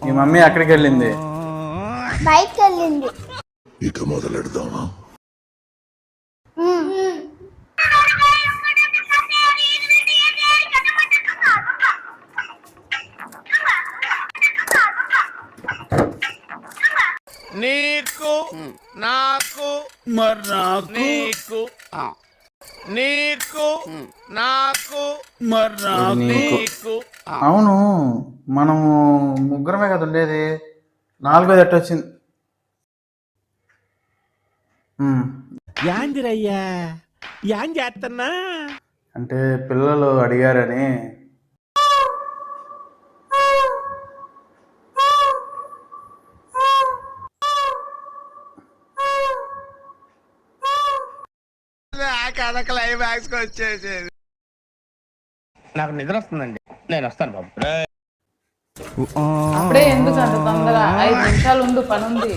మీ mummy ఎక్కడికి వెళ్ళింది? బయటికి వెళ్ళింది. ఇక మొదలెడదామా? నీకు నాకు మరి నాకు నీకు నీకు నాకు మరి నాకు నీకు అవును, మనము ముగ్గురమే కదా ఉండేది, నాలుగోది ఎట్ట వచ్చింది? యాందిరయ్యా యాం చేస్తున్నా అంటే పిల్లలు అడిగారని. కథ క్లైమాక్స్ వచ్చేసేది. నాకు నిద్ర వస్తుందండి, నేను వస్తాను బాబు. అప్పుడే ఎందుకు అంత తొందర? 5 నిమిషాలు ఉండు, పని ఉంది.